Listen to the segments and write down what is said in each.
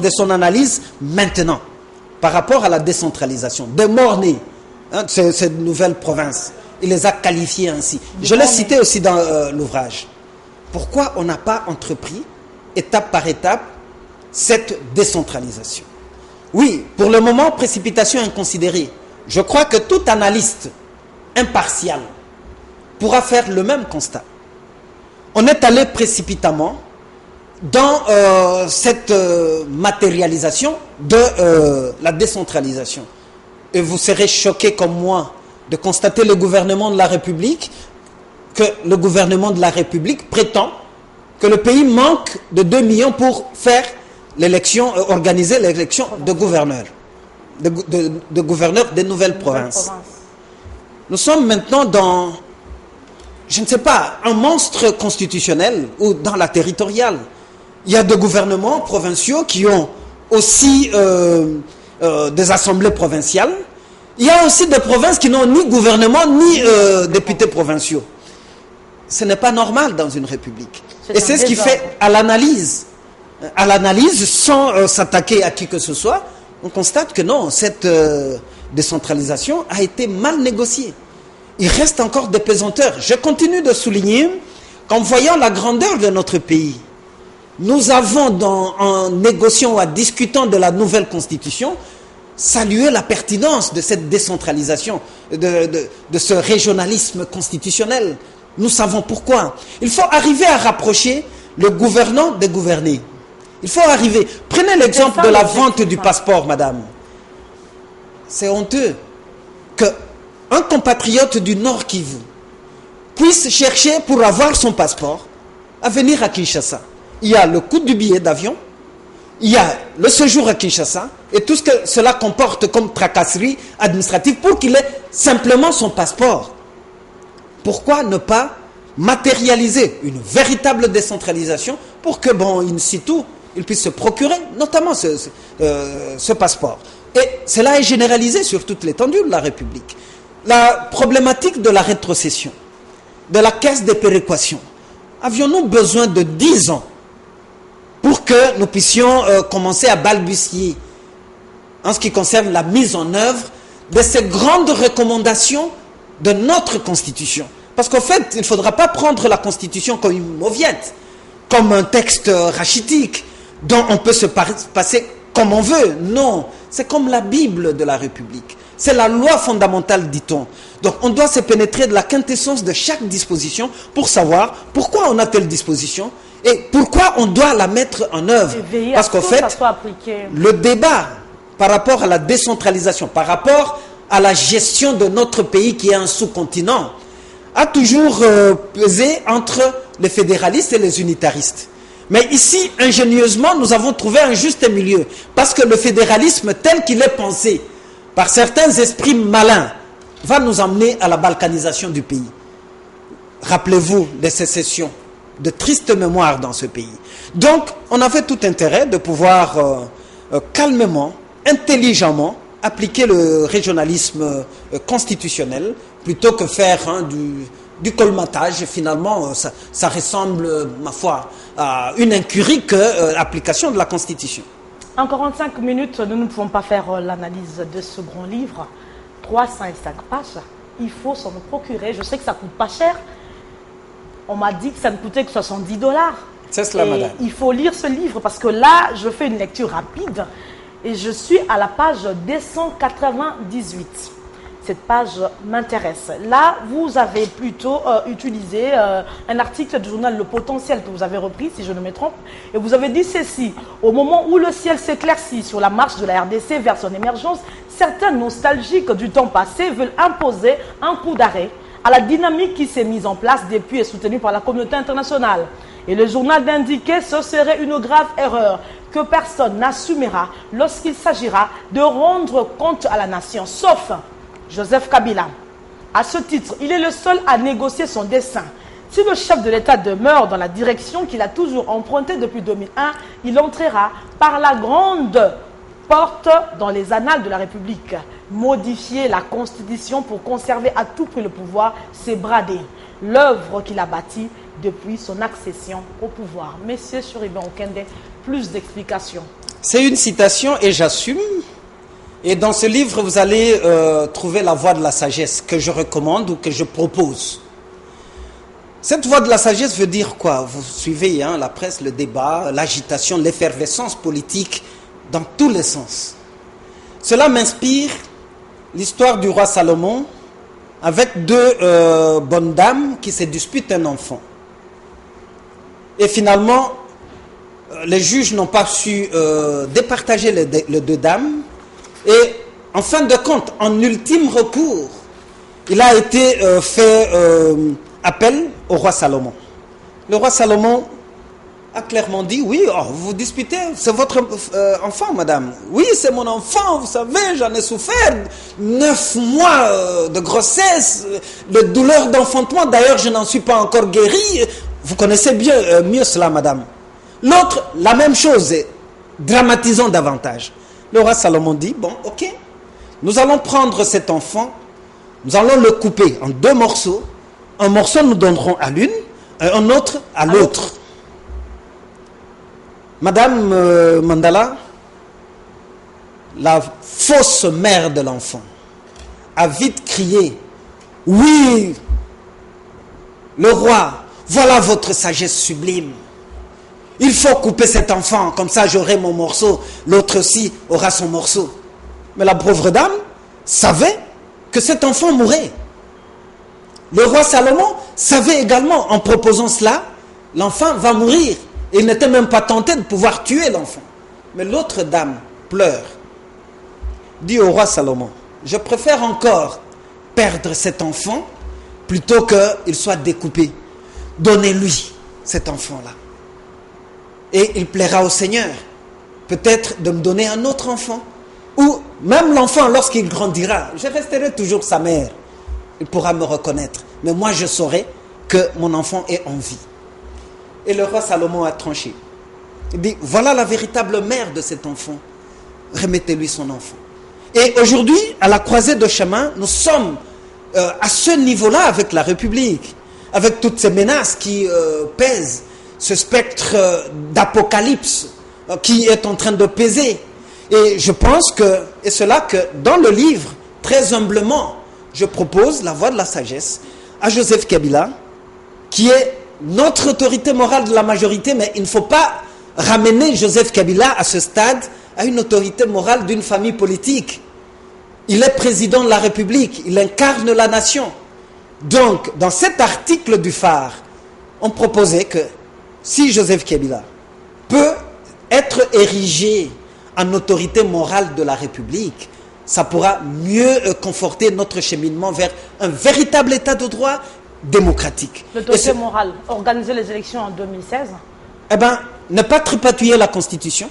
de son analyse maintenant par rapport à la décentralisation, de morner ces nouvelles provinces. Il les a qualifiées ainsi. Je l'ai cité aussi dans l'ouvrage. Pourquoi on n'a pas entrepris, étape par étape, cette décentralisation? Oui, pour le moment, précipitation inconsidérée. Je crois que tout analyste impartial pourra faire le même constat. On est allé précipitamment dans cette matérialisation de la décentralisation. Et vous serez choqués comme moi de constater le gouvernement de la République, que le gouvernement de la République prétend que le pays manque de 2 millions pour faire l'élection, organiser l'élection de gouverneurs, de gouverneurs des nouvelles provinces. Nous sommes maintenant dans, je ne sais pas, un monstre constitutionnel ou dans la territoriale. Il y a des gouvernements provinciaux qui ont aussi des assemblées provinciales. Il y a aussi des provinces qui n'ont ni gouvernement ni députés provinciaux. Ce n'est pas normal dans une république. Et c'est ce qui fait à l'analyse, sans s'attaquer à qui que ce soit, on constate que non, cette décentralisation a été mal négociée. Il reste encore des pesanteurs. Je continue de souligner qu'en voyant la grandeur de notre pays, nous avons, en négociant ou en discutant de la nouvelle constitution, salué la pertinence de cette décentralisation, de ce régionalisme constitutionnel. Nous savons pourquoi. Il faut arriver à rapprocher le gouvernant des gouvernés. Il faut arriver. Prenez l'exemple de la vente du passeport, madame. C'est honteux qu'un compatriote du Nord Kivu puisse chercher pour avoir son passeport à venir à Kinshasa. Il y a le coût du billet d'avion, il y a le séjour à Kinshasa et tout ce que cela comporte comme tracasserie administrative pour qu'il ait simplement son passeport. Pourquoi ne pas matérialiser une véritable décentralisation pour que, in situ, il puisse se procurer notamment ce passeport. Et cela est généralisé sur toute l'étendue de la République. La problématique de la rétrocession, de la caisse des péréquations, avions-nous besoin de 10 ans pour que nous puissions commencer à balbutier en ce qui concerne la mise en œuvre de ces grandes recommandations de notre Constitution? Parce qu'en fait, il ne faudra pas prendre la Constitution comme une mauviette, comme un texte rachitique dont on peut se passer comme on veut. Non, c'est comme la Bible de la République. C'est la loi fondamentale, dit-on. Donc on doit se pénétrer de la quintessence de chaque disposition pour savoir pourquoi on a telle disposition et pourquoi on doit la mettre en œuvre. Parce qu'en fait, le débat par rapport à la décentralisation, par rapport à la gestion de notre pays qui est un sous-continent, a toujours pesé entre les fédéralistes et les unitaristes. Mais ici, ingénieusement, nous avons trouvé un juste milieu. Parce que le fédéralisme tel qu'il est pensé par certains esprits malins va nous emmener à la balkanisation du pays. Rappelez-vous des sécessions, de tristes mémoires dans ce pays. Donc, on avait tout intérêt de pouvoir calmement, intelligemment, appliquer le régionalisme constitutionnel plutôt que faire du colmatage. Finalement, ça ressemble, ma foi, à une incurie que l'application de la Constitution. En 45 minutes, nous ne pouvons pas faire l'analyse de ce grand livre. 305 pages. Il faut s'en procurer. Je sais que ça ne coûte pas cher. On m'a dit que ça ne coûtait que 70 $. C'est cela, madame. Il faut lire ce livre parce que là, je fais une lecture rapide et je suis à la page 298. Cette page m'intéresse. Là, vous avez plutôt utilisé un article du journal Le Potentiel que vous avez repris, si je ne me trompe, et vous avez dit ceci: au moment où le ciel s'éclaircit sur la marche de la RDC vers son émergence, certains nostalgiques du temps passé veulent imposer un coup d'arrêt à la dynamique qui s'est mise en place depuis et soutenue par la communauté internationale. Et le journal d'indiquer ce serait une grave erreur que personne n'assumera lorsqu'il s'agira de rendre compte à la nation, sauf Joseph Kabila. À ce titre, il est le seul à négocier son dessein. Si le chef de l'État demeure dans la direction qu'il a toujours empruntée depuis 2001, il entrera par la grande porte dans les annales de la République. Modifier la Constitution pour conserver à tout prix le pouvoir, c'est brader l'œuvre qu'il a bâtie depuis son accession au pouvoir. Messieurs Suribin Okende, plus d'explications. C'est une citation et j'assume. Et dans ce livre, vous allez trouver la voie de la sagesse que je recommande ou que je propose. Cette voie de la sagesse veut dire quoi? Vous suivez la presse, le débat, l'agitation, l'effervescence politique dans tous les sens. Cela m'inspire l'histoire du roi Salomon avec deux bonnes dames qui se disputent un enfant. Et finalement, les juges n'ont pas su départager les deux dames. Et en fin de compte, en ultime recours, il a été fait appel au roi Salomon. Le roi Salomon a clairement dit, oui, vous vous disputez, c'est votre enfant, madame. Oui, c'est mon enfant, vous savez, j'en ai souffert. 9 mois de grossesse, de douleur d'enfantement. D'ailleurs, je n'en suis pas encore guéri. Vous connaissez bien mieux cela, madame. L'autre, la même chose, dramatisons davantage. Le roi Salomon dit, bon, ok, nous allons prendre cet enfant, nous allons le couper en 2 morceaux. Un morceau nous donnerons à l'une, et un autre à l'autre. Madame Mandala, la fausse mère de l'enfant, a vite crié, oui, le roi, voilà votre sagesse sublime. Il faut couper cet enfant, comme ça j'aurai mon morceau, l'autre aussi aura son morceau. Mais la pauvre dame savait que cet enfant mourrait. Le roi Salomon savait également, en proposant cela, l'enfant va mourir. Et il n'était même pas tenté de pouvoir tuer l'enfant. Mais l'autre dame pleure, dit au roi Salomon, je préfère encore perdre cet enfant plutôt qu'il soit découpé. Donnez-lui cet enfant-là. Et il plaira au Seigneur, peut-être de me donner un autre enfant. Ou même l'enfant, lorsqu'il grandira, je resterai toujours sa mère. Il pourra me reconnaître. Mais moi, je saurai que mon enfant est en vie. Et le roi Salomon a tranché. Il dit, voilà la véritable mère de cet enfant. Remettez-lui son enfant. Et aujourd'hui, à la croisée de chemin, nous sommes à ce niveau-là avec la République, avec toutes ces menaces qui pèsent, ce spectre d'apocalypse qui est en train de peser. Et je pense que, et cela que dans le livre, très humblement, je propose la voie de la sagesse à Joseph Kabila, qui est notre autorité morale de la majorité, mais il ne faut pas ramener Joseph Kabila à ce stade à une autorité morale d'une famille politique. Il est président de la République, il incarne la nation. Donc, dans cet article du Phare, on proposait que si Joseph Kabila peut être érigé en autorité morale de la République, ça pourra mieux conforter notre cheminement vers un véritable état de droit démocratique. L'autorité morale, organiser les élections en 2016? Eh bien, ne pas tripatouiller la Constitution,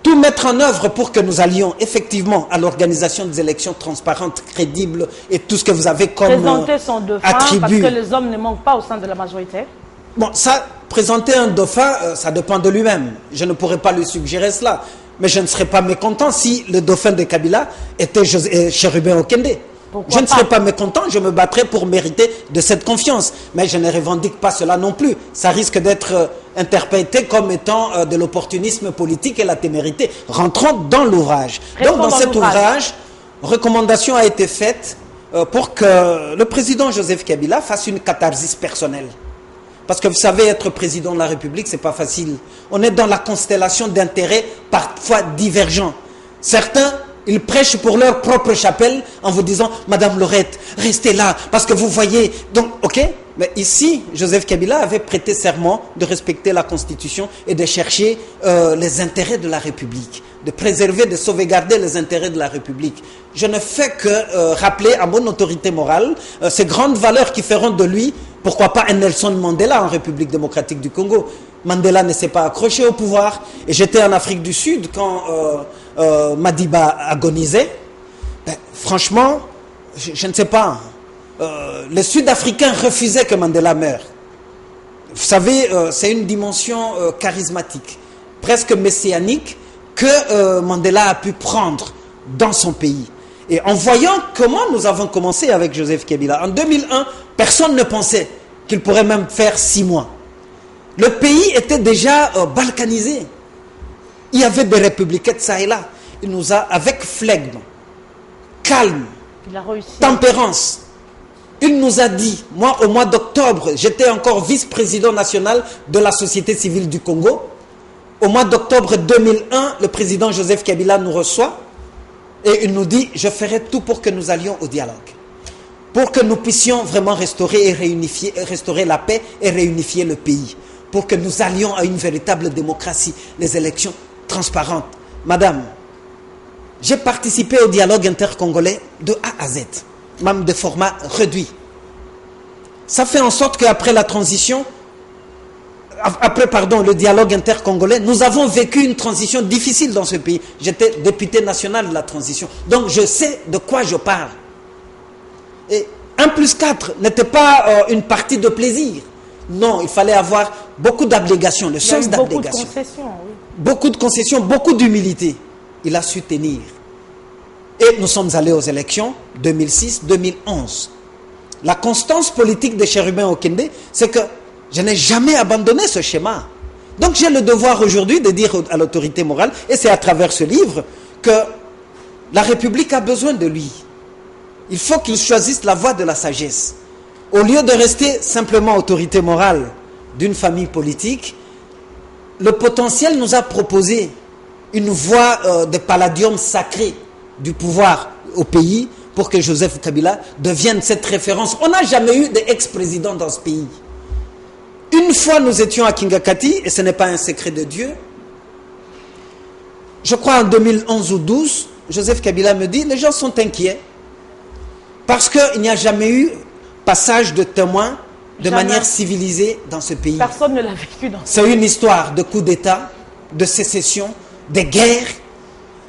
tout mettre en œuvre pour que nous allions effectivement à l'organisation des élections transparentes, crédibles et tout ce que vous avez comme présenter son dauphin, attribut. Parce que les hommes ne manquent pas au sein de la majorité. Bon, ça, présenter un dauphin, ça dépend de lui-même. Je ne pourrais pas lui suggérer cela. Mais je ne serais pas mécontent si le dauphin de Kabila était Chérubin Okende. Je ne serais pas mécontent, je me battrais pour mériter de cette confiance. Mais je ne revendique pas cela non plus. Ça risque d'être interprété comme étant de l'opportunisme politique et la témérité. Rentrons dans l'ouvrage. Donc dans cet ouvrage, recommandation a été faite pour que le président Joseph Kabila fasse une catharsis personnelle. Parce que vous savez, être président de la République, c'est pas facile. On est dans la constellation d'intérêts parfois divergents. Certains, ils prêchent pour leur propre chapelle en vous disant « Madame Laurette, restez là, parce que vous voyez... » Donc, ok, mais ici, Joseph Kabila avait prêté serment de respecter la Constitution et de chercher les intérêts de la République, de préserver, de sauvegarder les intérêts de la République. Je ne fais que rappeler à mon autorité morale ces grandes valeurs qui feront de lui, pourquoi pas un Nelson Mandela en République démocratique du Congo. Mandela ne s'est pas accroché au pouvoir. Et j'étais en Afrique du Sud quand Madiba agonisait. Ben, franchement, je ne sais pas. Les Sud-Africains refusaient que Mandela meure. Vous savez, c'est une dimension charismatique, presque messianique, que Mandela a pu prendre dans son pays. Et en voyant comment nous avons commencé avec Joseph Kabila, en 2001, personne ne pensait qu'il pourrait même faire 6 mois. Le pays était déjà balkanisé. Il y avait des républicains de ça et là. Il nous a, avec flegme, calme, tempérance, il nous a dit, moi au mois d'octobre, j'étais encore vice-président national de la société civile du Congo. Au mois d'octobre 2001, le président Joseph Kabila nous reçoit et il nous dit, je ferai tout pour que nous allions au dialogue. Pour que nous puissions vraiment restaurer la paix et réunifier le pays. Pour que nous allions à une véritable démocratie, les élections transparentes. Madame, j'ai participé au dialogue intercongolais de A à Z, même de format réduit. Ça fait en sorte qu'après la transition, le dialogue intercongolais, nous avons vécu une transition difficile dans ce pays. J'étais député national de la transition. Donc je sais de quoi je parle. Et 1 plus 4 n'était pas une partie de plaisir. Non, il fallait avoir beaucoup d'abnégation, le sens d'abnégation. Beaucoup de concessions, oui. Beaucoup de concessions, beaucoup d'humilité. Il a su tenir. Et nous sommes allés aux élections 2006-2011. La constance politique de Chérubin Okende, c'est que je n'ai jamais abandonné ce schéma. Donc j'ai le devoir aujourd'hui de dire à l'autorité morale, et c'est à travers ce livre, que la République a besoin de lui. Il faut qu'il choisisse la voie de la sagesse. Au lieu de rester simplement autorité morale d'une famille politique, le potentiel nous a proposé une voie de palladium sacré du pouvoir au pays pour que Joseph Kabila devienne cette référence. On n'a jamais eu d'ex-président dans ce pays. Une fois nous étions à Kingakati, et ce n'est pas un secret de Dieu, je crois en 2011 ou 2012, Joseph Kabila me dit, les gens sont inquiets parce qu'il n'y a jamais eu passage de témoins de manière civilisée dans ce pays. Personne ne l'a vécu dans ce pays. C'est une histoire de coup d'État, de sécession, de guerre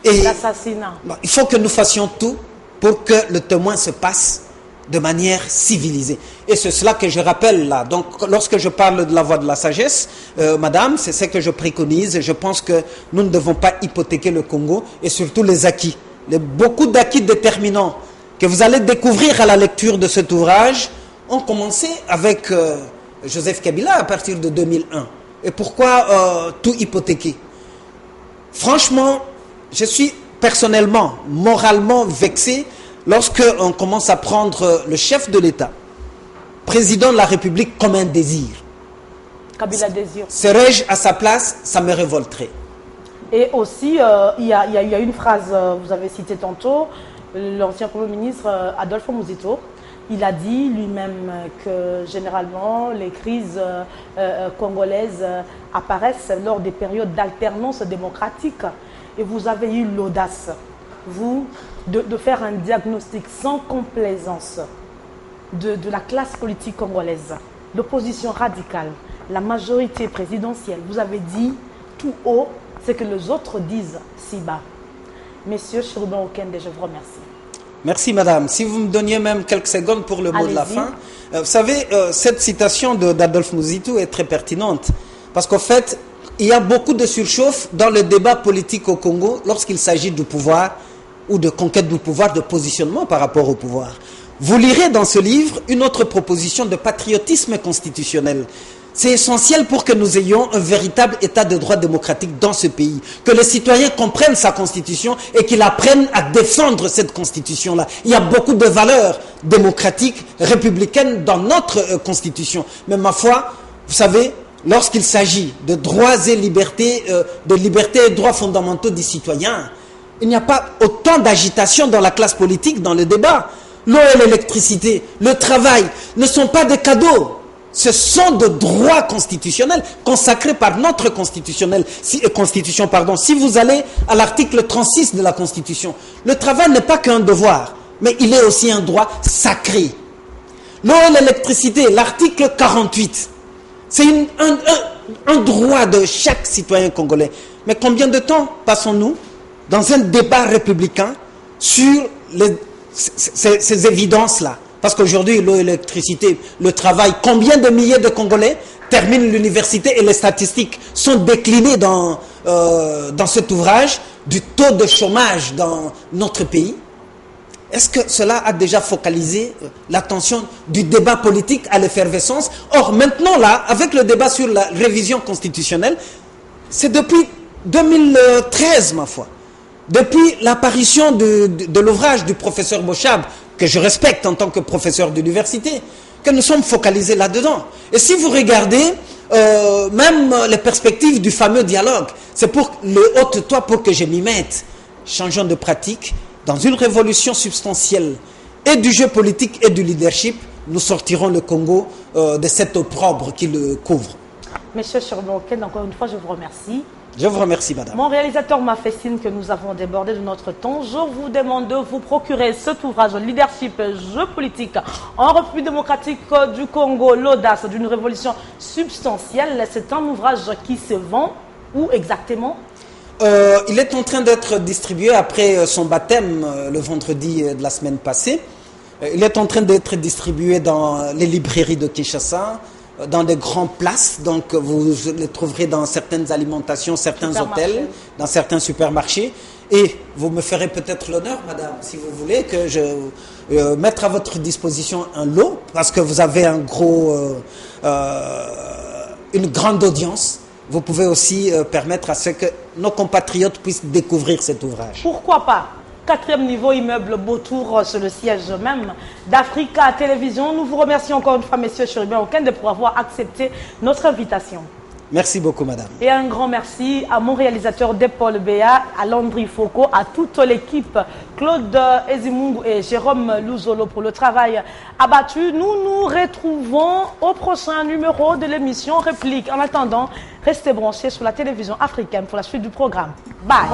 et l'assassinat. Il faut que nous fassions tout pour que le témoin se passe de manière civilisée. Et c'est cela que je rappelle là. Donc, lorsque je parle de la voie de la sagesse, madame, c'est ce que je préconise. Je pense que nous ne devons pas hypothéquer le Congo et surtout les acquis. Beaucoup d'acquis déterminants que vous allez découvrir à la lecture de cet ouvrage ont commencé avec Joseph Kabila à partir de 2001. Et pourquoi tout hypothéquer? Franchement, je suis personnellement, moralement vexé lorsque on commence à prendre le chef de l'État, président de la République, comme un désir. Kabila désir. Serais-je à sa place, ça me révolterait. Et aussi, il y a une phrase, vous avez cité tantôt, l'ancien Premier ministre Adolphe Muzito, il a dit lui-même que généralement les crises congolaises apparaissent lors des périodes d'alternance démocratique. Et vous avez eu l'audace, vous, de faire un diagnostic sans complaisance de la classe politique congolaise, l'opposition radicale, la majorité présidentielle. Vous avez dit tout haut ce que les autres disent si bas. Messieurs Chérubin Okende, je vous remercie. Merci madame. Si vous me donniez même quelques secondes pour le mot de la fin. Vous savez, cette citation d'Adolphe Muzito est très pertinente. Parce qu'en fait, il y a beaucoup de surchauffe dans le débat politique au Congo lorsqu'il s'agit du pouvoir ou de conquête du pouvoir, de positionnement par rapport au pouvoir. Vous lirez dans ce livre une autre proposition de patriotisme constitutionnel. C'est essentiel pour que nous ayons un véritable état de droit démocratique dans ce pays. Que les citoyens comprennent sa constitution et qu'ils apprennent à défendre cette constitution-là. Il y a beaucoup de valeurs démocratiques, républicaines dans notre constitution. Mais ma foi, vous savez, lorsqu'il s'agit de droits et libertés, de libertés et droits fondamentaux des citoyens, il n'y a pas autant d'agitation dans la classe politique, dans le débat. L'eau et l'électricité, le travail ne sont pas des cadeaux. Ce sont de droits constitutionnels consacrés par notre constitution. Si vous allez à l'article 36 de la Constitution, le travail n'est pas qu'un devoir, mais il est aussi un droit sacré. L'eau et l'électricité, l'article 48, c'est un droit de chaque citoyen congolais. Mais combien de temps passons-nous dans un débat républicain sur ces évidences-là? Parce qu'aujourd'hui, l'eau, l'électricité, le travail, combien de milliers de Congolais terminent l'université et les statistiques sont déclinées dans cet ouvrage du taux de chômage dans notre pays. Est-ce que cela a déjà focalisé l'attention du débat politique à l'effervescence? Or, maintenant là, avec le débat sur la révision constitutionnelle, c'est depuis 2013, ma foi. Depuis l'apparition de l'ouvrage du professeur Bochab, que je respecte en tant que professeur d'université, que nous sommes focalisés là-dedans. Et si vous regardez, même les perspectives du fameux dialogue, c'est pour le ôte-toi pour que je m'y mette. Changeons de pratique. Dans une révolution substantielle et du jeu politique et du leadership, nous sortirons le Congo de cet opprobre qui le couvre. Monsieur Chiribé-Okende, encore une fois, je vous remercie. Je vous remercie, madame. Mon réalisateur m'a fait signe que nous avons débordé de notre temps. Je vous demande de vous procurer cet ouvrage, Leadership, jeu politique en République démocratique du Congo, l'audace d'une révolution substantielle. C'est un ouvrage qui se vend où exactement? Il est en train d'être distribué après son baptême le vendredi de la semaine passée. Il est en train d'être distribué dans les librairies de Kinshasa, dans des grandes places, donc vous les trouverez dans certaines alimentations, certains hôtels, dans certains supermarchés. Et vous me ferez peut-être l'honneur, madame, si vous voulez, que je mette à votre disposition un lot, parce que vous avez une grande audience. Vous pouvez aussi permettre à ce que nos compatriotes puissent découvrir cet ouvrage. Pourquoi pas? 4e niveau immeuble Beautour, sur le siège même d'Africa Télévision. Nous vous remercions encore une fois, messieurs Chiribé-Okende, pour avoir accepté notre invitation. Merci beaucoup, madame. Et un grand merci à mon réalisateur Paul Béa, à Landry Foucault, à toute l'équipe, Claude Ezimungu et Jérôme Louzolo pour le travail abattu. Nous nous retrouvons au prochain numéro de l'émission Réplique. En attendant, restez branchés sur la télévision africaine pour la suite du programme. Bye.